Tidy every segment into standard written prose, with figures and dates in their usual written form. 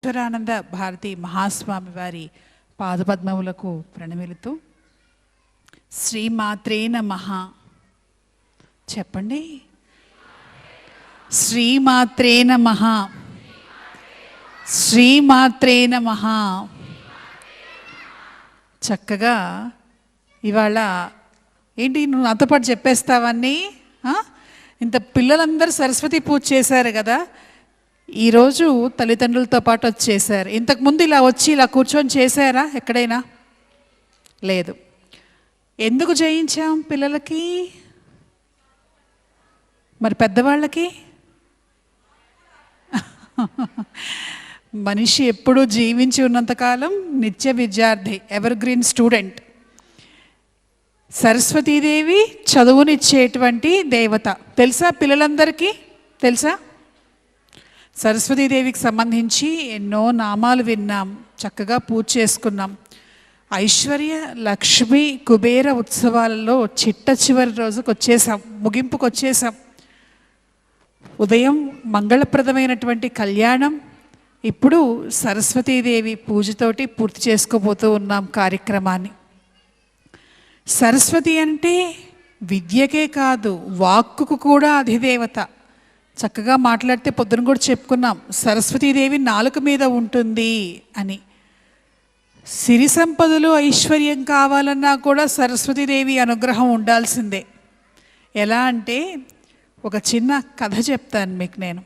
ఈశ్వరానంద భారతి మహాస్వామి వారి పాదపద్మములకు ప్రణమిలుతూ శ్రీమాత్రే నమః చెప్పండి. శ్రీమాత్రే నమః, శ్రీమాత్రే నమః. చక్కగా ఇవాళ ఏంటి నువ్వు నాతో పాటు చెప్పేస్తావన్నీ? ఇంత పిల్లలందరూ సరస్వతి పూజ చేశారు కదా, ఈరోజు తల్లిదండ్రులతో పాటు వచ్చి చేశారు. ఇంతకుముందు ఇలా వచ్చి ఇలా కూర్చొని చేశారా ఎక్కడైనా? లేదు. ఎందుకు చేయించాం పిల్లలకి? మరి పెద్దవాళ్ళకి? మనిషి ఎప్పుడూ జీవించి ఉన్నంతకాలం నిత్య విద్యార్థి, ఎవర్ గ్రీన్ స్టూడెంట్. సరస్వతీదేవి చదువునిచ్చేటువంటి దేవత. తెలుసా పిల్లలందరికీ? తెలుసా? సరస్వతీదేవికి సంబంధించి ఎన్నో నామాలు విన్నాం, చక్కగా పూజ చేసుకున్నాం. ఐశ్వర్య లక్ష్మి కుబేర ఉత్సవాలలో చిట్ట చివరి రోజుకు వచ్చేసాం, ముగింపుకు వచ్చేసాం. ఉదయం మంగళప్రదమైనటువంటి కళ్యాణం, ఇప్పుడు సరస్వతీదేవి పూజతోటి పూర్తి చేసుకోబోతూ ఉన్నాం కార్యక్రమాన్ని. సరస్వతి అంటే విద్యకే కాదు, వాక్కుకు కూడా అధిదేవత. చక్కగా మాట్లాడితే పొద్దున కూడా చెప్పుకున్నాం, సరస్వతీదేవి నాలుక మీద ఉంటుంది అని. సిరి సంపదలు ఐశ్వర్యం కావాలన్నా కూడా సరస్వతీదేవి అనుగ్రహం ఉండాల్సిందే. ఎలా అంటే ఒక చిన్న కథ చెప్తాను మీకు నేను.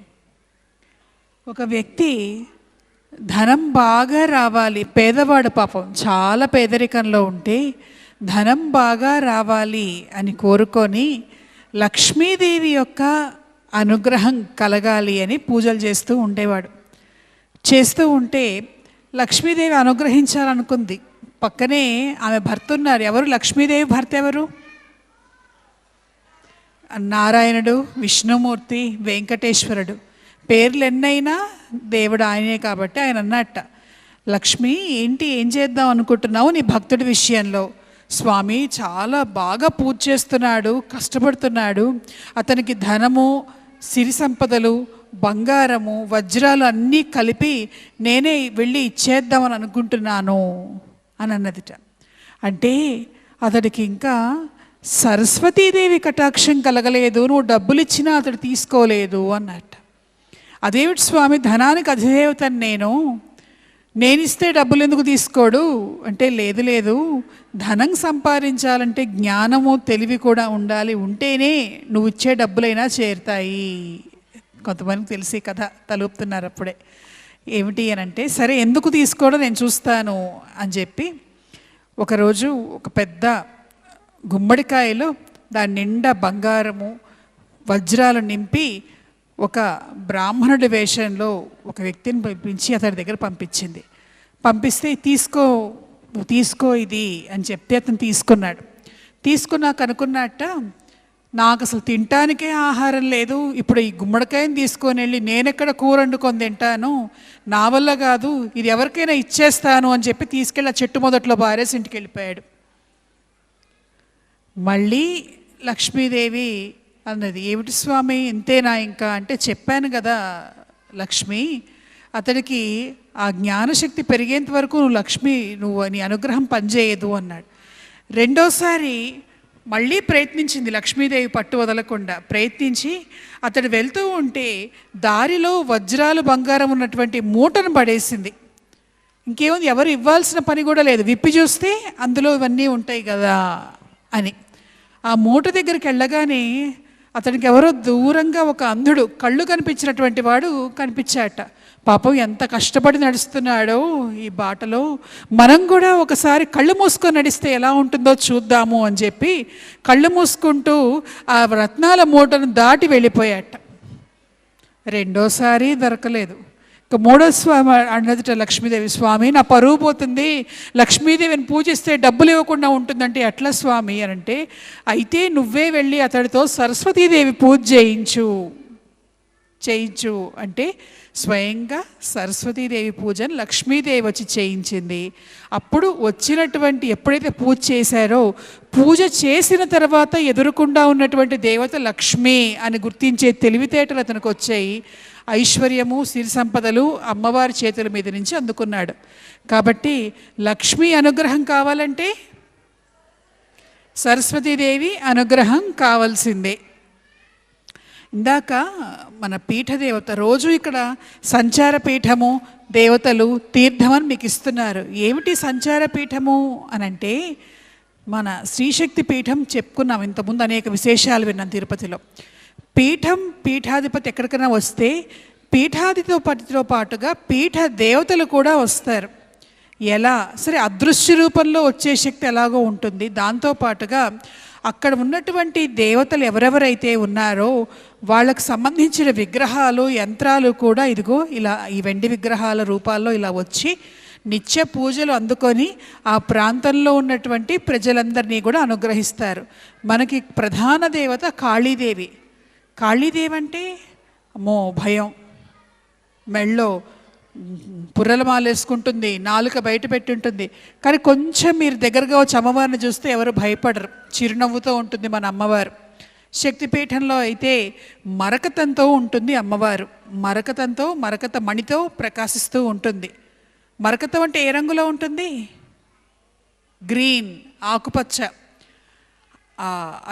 ఒక వ్యక్తి ధనం బాగా రావాలి, పేదవాడు పాపం చాలా పేదరికంలో ఉంటే ధనం బాగా రావాలి అని కోరుకొని లక్ష్మీదేవి యొక్క అనుగ్రహం కలగాలి అని పూజలు చేస్తూ ఉండేవాడు. చేస్తూ ఉంటే లక్ష్మీదేవి అనుగ్రహించాలనుకుంది. పక్కనే ఆమె భర్త ఉన్నారు. ఎవరు లక్ష్మీదేవి భర్త? ఎవరు? నారాయణుడు, విష్ణుమూర్తి, వెంకటేశ్వరుడు. పేర్లు ఎన్నైనా దేవుడు ఆయనే కాబట్టి ఆయన అన్నట్ట, లక్ష్మి ఏంటి, ఏం చేద్దాం అనుకుంటున్నావు నీ భక్తుడి విషయంలో? స్వామి చాలా బాగా పూజ చేస్తున్నాడు, కష్టపడుతున్నాడు, అతనికి ధనము, సిరి సంపదలు, బంగారము, వజ్రాలు అన్నీ కలిపి నేనే వెళ్ళి ఇచ్చేద్దామని అనుకుంటున్నాను అని అన్నదిట. అంటే అతడికి ఇంకా సరస్వతీదేవి కటాక్షం కలగలేదు, నువ్వు డబ్బులు ఇచ్చినా అతడు తీసుకోలేదు అన్నట్ట. అదేవిటి స్వామి, ధనానికి అధిదేవతని నేనిస్తే డబ్బులు ఎందుకు తీసుకోడు అంటే, లేదు లేదు, ధనం సంపాదించాలంటే జ్ఞానము తెలివి కూడా ఉండాలి, ఉంటేనే నువ్వు ఇచ్చే డబ్బులైనా చేరుతాయి. కొంతమందికి తెలిసి కథ తలుపుతున్నారు అప్పుడే. ఏమిటి అని అంటే, సరే ఎందుకు తీసుకోవడం నేను చూస్తాను అని చెప్పి ఒకరోజు ఒక పెద్ద గుమ్మడికాయలో దాని నిండా బంగారము వజ్రాలు నింపి ఒక బ్రాహ్మణుడి వేషంలో ఒక వ్యక్తిని పంపించి అతడి దగ్గర పంపించింది. పంపిస్తే తీసుకో ఇది అని చెప్తే అతను తీసుకున్నాడు. తీసుకున్నాక అనుకున్నట్ట, నాకు అసలు తినటానికే ఆహారం లేదు, ఇప్పుడు ఈ గుమ్మడికాయని తీసుకొని వెళ్ళి నేనెక్కడ కూర వండుకొని తింటాను, నా వల్ల కాదు, ఇది ఎవరికైనా ఇచ్చేస్తాను అని చెప్పి తీసుకెళ్ళి ఆ చెట్టు మొదట్లో బారేసి ఇంటికి వెళ్ళిపోయాడు. మళ్ళీ లక్ష్మీదేవి అన్నది, ఏమిటి స్వామి ఇంతేనా ఇంకా అంటే, చెప్పాను కదా లక్ష్మి, అతడికి ఆ జ్ఞానశక్తి పెరిగేంత వరకు నువ్వు నీ అనుగ్రహం పనిచేయదు అన్నాడు. రెండోసారి మళ్ళీ ప్రయత్నించింది లక్ష్మీదేవి, పట్టు వదలకుండా ప్రయత్నించి అతడు వెళ్తూ ఉంటే దారిలో వజ్రాలు బంగారం ఉన్నటువంటి మూటను పడేసింది. ఇంకేముంది, ఎవరు ఇవ్వాల్సిన పని కూడా లేదు, విప్పి చూస్తే అందులో ఇవన్నీ ఉంటాయి కదా అని. ఆ మూట దగ్గరికి వెళ్ళగానే అతనికి ఎవరో దూరంగా ఒక అంధుడు, కళ్ళు కనిపించినటువంటి వాడు కనిపించాట. పాపం ఎంత కష్టపడి నడుస్తున్నాడో ఈ బాటలో, మనం కూడా ఒకసారి కళ్ళు మూసుకొని నడిస్తే ఎలా ఉంటుందో చూద్దాము అని చెప్పి కళ్ళు మూసుకుంటూ ఆ రత్నాల మూటను దాటి వెళ్ళిపోయాట. రెండోసారి దొరకలేదు. ఇక మూడో స్వామి అన్నదిట లక్ష్మీదేవి, స్వామి నా పరువు పోతుంది, లక్ష్మీదేవిని పూజిస్తే డబ్బులు ఇవ్వకుండా ఉంటుందంటే ఎట్లా స్వామి అని అంటే, అయితే నువ్వే వెళ్ళి అతడితో సరస్వతీదేవి పూజ చేయించు అంటే స్వయంగా సరస్వతీదేవి పూజను లక్ష్మీదేవి వచ్చి చేయించింది. అప్పుడు వచ్చినటువంటి ఎప్పుడైతే పూజ చేశారో, పూజ చేసిన తర్వాత ఎదురుకుండా ఉన్నటువంటి దేవత లక్ష్మి అని గుర్తించే తెలివితేటలు అతనికి వచ్చాయి. ఐశ్వర్యము, సిరి సంపదలు అమ్మవారి చేతుల మీద నుంచి అందుకున్నాడు. కాబట్టి లక్ష్మీ అనుగ్రహం కావాలంటే సరస్వతీదేవి అనుగ్రహం కావాల్సిందే. ఇందాక మన పీఠదేవత రోజు ఇక్కడ సంచార పీఠము, దేవతలు, తీర్థం అని మీకు ఇస్తున్నారు. ఏమిటి సంచార పీఠము అని అంటే, మన శ్రీశక్తి పీఠం చెప్పుకున్నాం ఇంతకుముందు, అనేక విశేషాలు విన్నాం తిరుపతిలో. పీఠం, పీఠాధిపతి ఎక్కడికైనా వస్తే పీఠాధిపతితో పాటుగా పీఠ దేవతలు కూడా వస్తారు. ఎలా సరే, అదృశ్య రూపంలో వచ్చే శక్తి ఎలాగో ఉంటుంది. దాంతోపాటుగా అక్కడ ఉన్నటువంటి దేవతలు ఎవరెవరైతే ఉన్నారో వాళ్ళకు సంబంధించిన విగ్రహాలు, యంత్రాలు కూడా ఇదిగో ఇలా ఈ వెండి విగ్రహాల రూపాల్లో ఇలా వచ్చి నిత్య పూజలు అందుకొని ఆ ప్రాంతంలో ఉన్నటువంటి ప్రజలందరినీ కూడా అనుగ్రహిస్తారు. మనకి ప్రధాన దేవత కాళీదేవి. కాళీదేవి అంటే అమ్మో భయం, మెళ్ళో పుర్రెల మాలేసుకుంటుంది, నాలుక బయట పెట్టి ఉంటుంది. కానీ కొంచెం మీరు దగ్గరగా వచ్చి అమ్మవారిని చూస్తే ఎవరు భయపడరు, చిరునవ్వుతో ఉంటుంది మన అమ్మవారు. శక్తిపీఠంలో అయితే మరకతంతో ఉంటుంది అమ్మవారు. మరకతంతో, మరకత మణితో ప్రకాశిస్తూ ఉంటుంది. మరకతం అంటే ఏ రంగులో ఉంటుంది? గ్రీన్, ఆకుపచ్చ.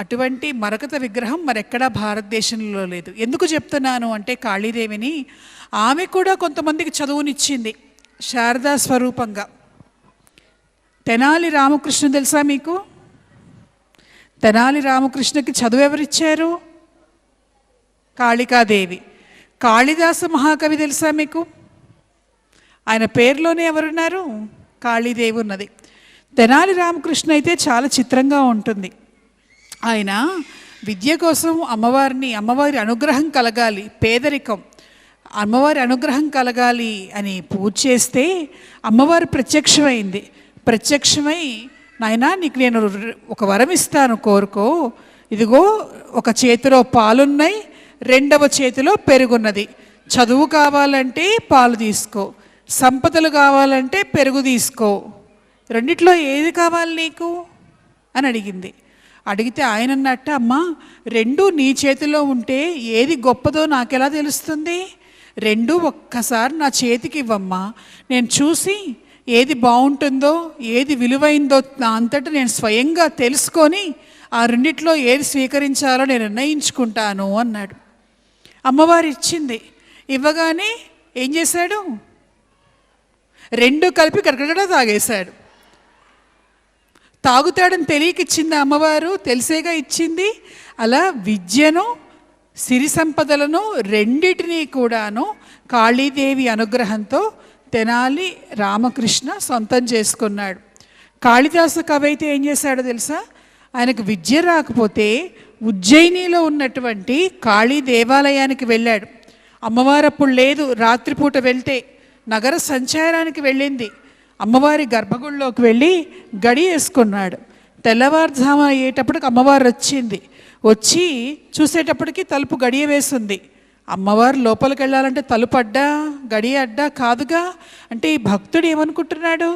అటువంటి మరకత విగ్రహం మరెక్కడా భారతదేశంలో లేదు. ఎందుకు చెప్తున్నాను అంటే, కాళీదేవిని ఆమె కూడా కొంతమందికి చదువునిచ్చింది శారదా స్వరూపంగా. తెనాలి రామకృష్ణ తెలుసా మీకు? తెనాలి రామకృష్ణకి చదువు ఎవరిచ్చారు? కాళికాదేవి. కాళిదాస మహాకవి తెలుసా మీకు? ఆయన పేరులోనే ఎవరున్నారు? కాళీదేవి ఉన్నది. తెనాలి రామకృష్ణ అయితే చాలా చిత్రంగా ఉంటుంది. ఆయన విద్య కోసం అమ్మవారి అనుగ్రహం కలగాలి, పేదరికం, అమ్మవారి అనుగ్రహం కలగాలి అని పూజ చేస్తే అమ్మవారు ప్రత్యక్షమైంది. ప్రత్యక్షమై, నాయనా నీకు నేను ఒక వరం ఇస్తాను, కోరుకో. ఇదిగో ఒక చేతిలో పాలున్నాయి, రెండవ చేతిలో పెరుగున్నది. చదువు కావాలంటే పాలు తీసుకో, సంపదలు కావాలంటే పెరుగు తీసుకో, రెండిట్లో ఏది కావాలి నీకు అని అడిగింది. అడిగితే ఆయన అన్నట్ట, అమ్మా రెండూ నీ చేతిలో ఉంటే ఏది గొప్పదో నాకెలా తెలుస్తుంది? రెండూ ఒక్కసారి నా చేతికి ఇవ్వమ్మా, నేను చూసి ఏది బాగుంటుందో, ఏది విలువైందో నా అంతటా నేను స్వయంగా తెలుసుకొని ఆ రెండిట్లో ఏది స్వీకరించాలో నేను నిర్ణయించుకుంటాను అన్నాడు. అమ్మవారు ఇచ్చింది. ఇవ్వగానే ఏం చేశాడు? రెండు కలిపి గడగడ తాగేశాడు. తాగుతాడని తెలియక ఇచ్చింది అమ్మవారు, తెలిసేగా ఇచ్చింది. అలా విద్యను, సిరి సంపదలను రెండిటినీ కూడాను కాళీదేవి అనుగ్రహంతో తెనాలి రామకృష్ణ సొంతం చేసుకున్నాడు. కాళిదాస కవి అయితే ఏం చేశాడో తెలుసా? ఆయనకు విద్య రాకపోతే ఉజ్జయినిలో ఉన్నటువంటి కాళీ దేవాలయానికి వెళ్ళాడు. అమ్మవారు అప్పుడు లేదు, రాత్రిపూట వెళ్తే నగర సంచారానికి వెళ్ళింది. అమ్మవారి గర్భగుడిలోకి వెళ్ళి గడి వేసుకున్నాడు. తెల్లవారుజామున అయ్యేటప్పటికి అమ్మవారు వచ్చింది. వచ్చి చూసేటప్పటికి తలుపు గడియ వేసింది. అమ్మవారు లోపలికి వెళ్ళాలంటే తలుపు అడ్డా, గడియ అడ్డా కాదుగా. అంటే ఈ భక్తుడు ఏమనుకుంటున్నాడు?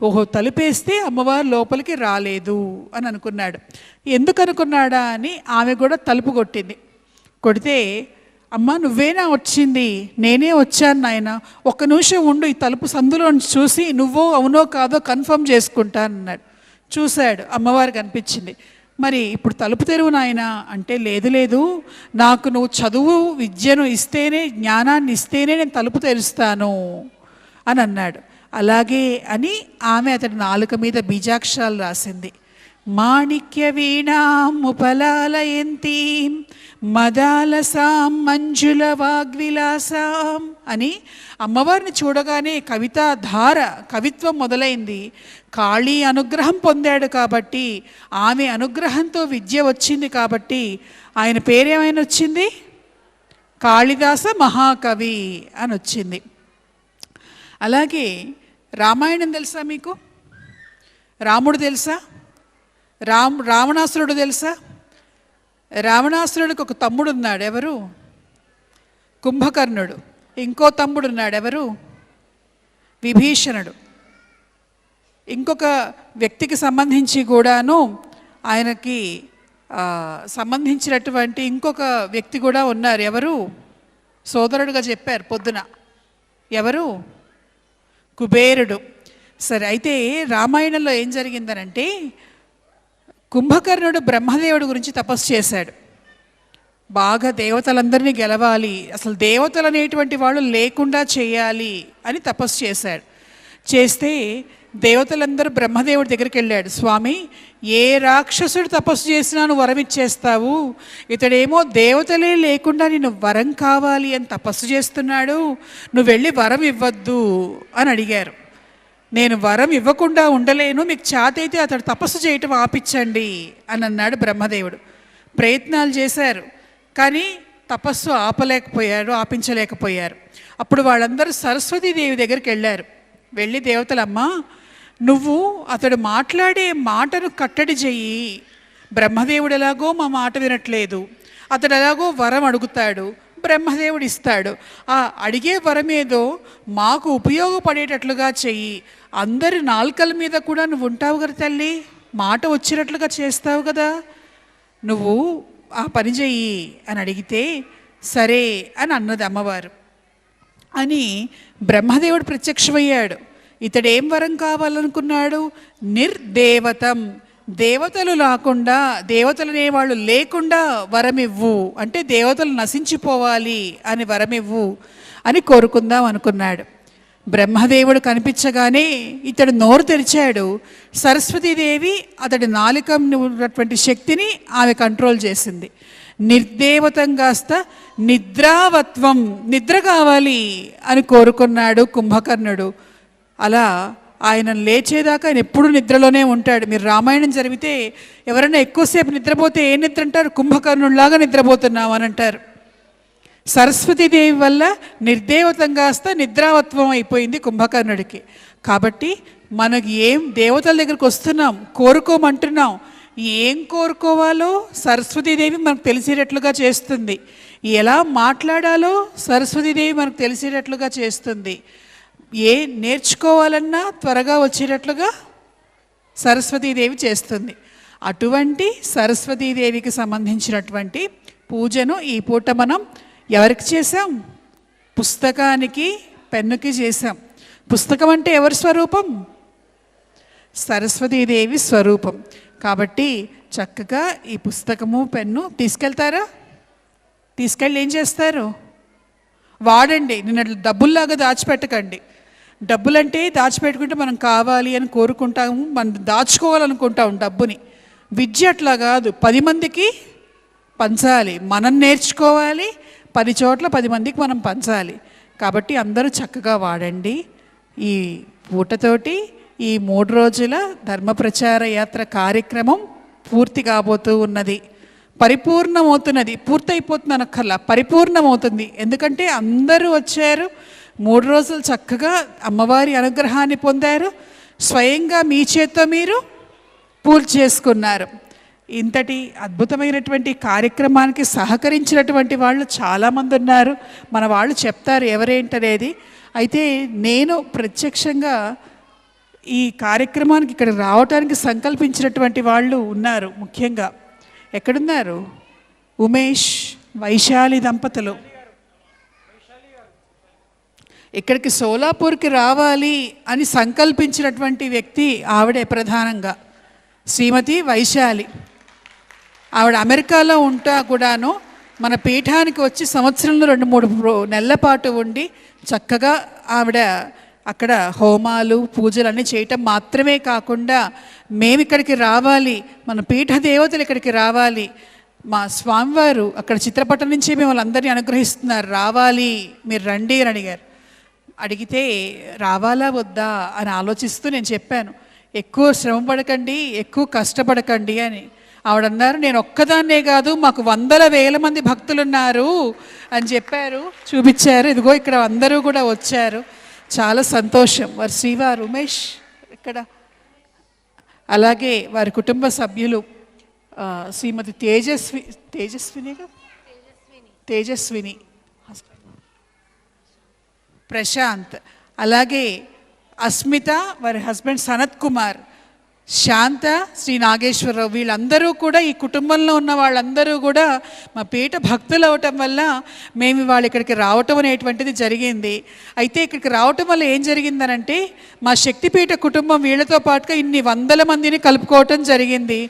ఓహో, తలుపేస్తే అమ్మవారు లోపలికి రాలేదు అని అనుకున్నాడు. ఎందుకు అనుకున్నాడా అని ఆమె కూడా తలుపు కొట్టింది. కొడితే, అమ్మ నువ్వేనా వచ్చింది? నేనే వచ్చాను నాయన, ఒక్క నిమిషం ఉండు, ఈ తలుపు సందులో చూసి నువ్వో అవునో కాదో కన్ఫర్మ్ చేసుకుంటానన్నాడు. చూశాడు, అమ్మవారు కనిపించింది. మరి ఇప్పుడు తలుపు తెరువు నాయన అంటే, లేదు లేదు, నాకు నువ్వు చదువు విద్యను ఇస్తేనే, జ్ఞానాన్ని ఇస్తేనే నేను తలుపు తెరుస్తాను అని అన్నాడు. అలాగే అని ఆమె అతడి నాలుక మీద బీజాక్షరాలు రాసింది. మాణిక్య వీణాముపలాలయంతీం మదాలసాం మంజుల వాగ్విలాసాం అని అమ్మవారిని చూడగానే కవితాధార, కవిత్వం మొదలైంది. కాళీ అనుగ్రహం పొందాడు కాబట్టి, ఆమె అనుగ్రహంతో విద్య వచ్చింది కాబట్టి ఆయన పేరేమైనా వచ్చింది? కాళిదాస మహాకవి అని వచ్చింది. అలాగే రామాయణం తెలుసా మీకు? రాముడు తెలుసా? రావణాసురుడు తెలుసా? రావణాసురుడికి ఒక తమ్ముడు ఉన్నాడు. ఎవరు? కుంభకర్ణుడు. ఇంకో తమ్ముడు ఉన్నాడు, ఎవరు? విభీషణుడు. ఇంకొక వ్యక్తికి సంబంధించి కూడాను ఆయనకి సంబంధించినటువంటి ఇంకొక వ్యక్తి కూడా ఉన్నారు. ఎవరు? సోదరుడుగా చెప్పారు పొద్దున. ఎవరు? కుబేరుడు. సరే, అయితే రామాయణంలో ఏం జరిగిందనంటే, కుంభకర్ణుడు బ్రహ్మదేవుడి గురించి తపస్సు చేశాడు. బాగా దేవతలందరినీ గెలవాలి, అసలు దేవతలు అనేటువంటి వాళ్ళు లేకుండా చేయాలి అని తపస్సు చేశాడు. చేస్తే దేవతలందరూ బ్రహ్మదేవుడి దగ్గరికి వెళ్ళాడు. స్వామి, ఏ రాక్షసుడు తపస్సు చేసినా నువ్వు వరం ఇచ్చేస్తావు, ఇతడేమో దేవతలే లేకుండా నేను వరం కావాలి అని తపస్సు చేస్తున్నాడు, నువ్వు వెళ్ళి వరం ఇవ్వద్దు అని అడిగారు. నేను వరం ఇవ్వకుండా ఉండలేను, మీకు చేతైతే అతడు తపస్సు చేయటం ఆపించండి అని అన్నాడు బ్రహ్మదేవుడు. ప్రయత్నాలు చేశారు, కానీ తపస్సు ఆపించలేకపోయారు. అప్పుడు వాళ్ళందరూ సరస్వతీదేవి దగ్గరికి వెళ్ళారు. వెళ్ళి, దేవతలమ్మా, నువ్వు అతడు మాట్లాడే మాటను కట్టడి చెయ్యి. బ్రహ్మదేవుడు ఎలాగో మా మాట వినట్లేదు, అతడు ఎలాగో వరం అడుగుతాడు, బ్రహ్మదేవుడు ఇస్తాడు. ఆ అడిగే వరం ఏదో మాకు ఉపయోగపడేటట్లుగా చెయ్యి. అందరి నాలుకల మీద కూడా నువ్వు ఉంటావు కదా తల్లి, మాట వచ్చినట్లుగా చేస్తావు కదా, నువ్వు ఆ పని చెయ్యి అని అడిగితే సరే అని అన్నది అమ్మవారు. అని బ్రహ్మదేవుడు ప్రత్యక్షమయ్యాడు. ఇతడేం వరం కావాలనుకున్నాడు? నిర్దేవతం, దేవతలు లేకుండా, దేవతలనే వాళ్ళు లేకుండా వరమివ్వు, అంటే దేవతలు నశించిపోవాలి అని వరమివ్వు అని కోరుకుందాం అనుకున్నాడు. బ్రహ్మదేవుడు కనిపించగానే ఇతడు నోరు తెరిచాడు. సరస్వతీదేవి అతడి నాలుక ఉన్నటువంటి శక్తిని ఆమె కంట్రోల్ చేసింది. నిర్దేవతం కాస్త నిద్రావత్వం, నిద్ర కావాలి అని కోరుకున్నాడు కుంభకర్ణుడు. అలా ఆయన లేచేదాకా ఆయన ఎప్పుడు నిద్రలోనే ఉంటాడు. మీరు రామాయణం జరిగితే ఎవరైనా ఎక్కువసేపు నిద్రపోతే ఏ నిద్ర అంటారు? కుంభకర్ణుడిలాగా నిద్రపోతున్నాం అని అంటారు. సరస్వతీదేవి వల్ల నిర్దేవతం కాస్త నిద్రావత్వం అయిపోయింది కుంభకర్ణుడికి. కాబట్టి మనకి ఏం దేవతల దగ్గరికి వస్తున్నాం, కోరుకోమంటున్నాం, ఏం కోరుకోవాలో సరస్వతీదేవి మనకు తెలిసేటట్లుగా చేస్తుంది. ఎలా మాట్లాడాలో సరస్వతీదేవి మనకు తెలిసేటట్లుగా చేస్తుంది. ఏ నేర్చుకోవాలన్నా త్వరగా వచ్చేటట్లుగా సరస్వతీదేవి చేస్తుంది. అటువంటి సరస్వతీదేవికి సంబంధించినటువంటి పూజను ఈ పూట మనం ఎవరికి చేసాం? పుస్తకానికి, పెన్నుకి చేసాం. పుస్తకం అంటే ఎవరి స్వరూపం? సరస్వతీదేవి స్వరూపం. కాబట్టి చక్కగా ఈ పుస్తకము, పెన్ను తీసుకెళ్తారా? తీసుకెళ్ళి ఏం చేస్తారు? వాడండి. నిన్న డబ్బుల్లాగా దాచిపెట్టకండి. డబ్బులంటే దాచిపెట్టుకుంటే మనం కావాలి అని కోరుకుంటాము, మనం దాచుకోవాలనుకుంటాం డబ్బుని. విద్య అట్లా కాదు, 10 మందికి పంచాలి, మనం నేర్చుకోవాలి, 10 చోట్ల 10 మందికి మనం పంచాలి. కాబట్టి అందరూ చక్కగా వాడండి. ఈ పూటతోటి ఈ 3 రోజుల ధర్మ ప్రచార యాత్ర కార్యక్రమం పూర్తి కాబోతూ ఉన్నది, పరిపూర్ణమవుతున్నది. పూర్తయిపోతుంది అనక్కర్లా, పరిపూర్ణమవుతుంది. ఎందుకంటే అందరూ వచ్చారు, 3 రోజులు చక్కగా అమ్మవారి అనుగ్రహాన్ని పొందారు, స్వయంగా మీ చేత్తో మీరు పూర్తి చేసుకున్నారు. ఇంతటి అద్భుతమైనటువంటి కార్యక్రమానికి సహకరించినటువంటి వాళ్ళు చాలామంది ఉన్నారు. మన వాళ్ళు చెప్తారు ఎవరేంటనేది. అయితే నేను ప్రత్యక్షంగా ఈ కార్యక్రమానికి ఇక్కడ రావడానికి సంకల్పించినటువంటి వాళ్ళు ఉన్నారు. ముఖ్యంగా ఎక్కడున్నారు? ఉమేష్, వైశాలి దంపతులు ఇక్కడికి సోలాపూర్కి రావాలి అని సంకల్పించినటువంటి వ్యక్తి ఆవిడే ప్రధానంగా, శ్రీమతి వైశాలి. ఆవిడ అమెరికాలో ఉంటా కూడాను మన పీఠానికి వచ్చి సంవత్సరంలో 2-3 నెలల పాటు ఉండి చక్కగా ఆవిడ అక్కడ హోమాలు, పూజలు అన్నీ చేయటం మాత్రమే కాకుండా, మేము ఇక్కడికి రావాలి, మన పీఠ దేవతలు ఇక్కడికి రావాలి, మా స్వామివారు అక్కడ చిత్రపటం నుంచి మిమ్మల్ని అందరినీ అనుగ్రహిస్తున్నారు, రావాలి, మీరు రండి అని అడిగారు. అడిగితే రావాలా వద్దా అని ఆలోచిస్తూ నేను చెప్పాను, ఎక్కువ శ్రమ పడకండి, ఎక్కువ కష్టపడకండి అని. ఆవిడన్నారు, నేను ఒక్కదాన్నే కాదు, మాకు 100,000 మంది భక్తులున్నారు అని చెప్పారు, చూపించారు. ఇదిగో ఇక్కడ అందరూ కూడా వచ్చారు, చాలా సంతోషం. వారి శ్రీవారు ఉమేష్ ఇక్కడ, అలాగే వారి కుటుంబ సభ్యులు శ్రీమతి తేజస్విని ప్రశాంత్, అలాగే అస్మిత వారి హస్బెండ్ సనత్ కుమార్, శాంత, శ్రీ నాగేశ్వరరావు, వీళ్ళందరూ కూడా ఈ కుటుంబంలో ఉన్న వాళ్ళందరూ కూడా మా పీఠ భక్తులు అవటం వల్ల మేము వాళ్ళు ఇక్కడికి రావటం అనేటువంటిది జరిగింది. అయితే ఇక్కడికి రావటం వల్ల ఏం జరిగిందనంటే మా శక్తిపీఠ కుటుంబం వీళ్ళతో పాటుగా ఇన్ని వందల మందిని కలుపుకోవటం జరిగింది.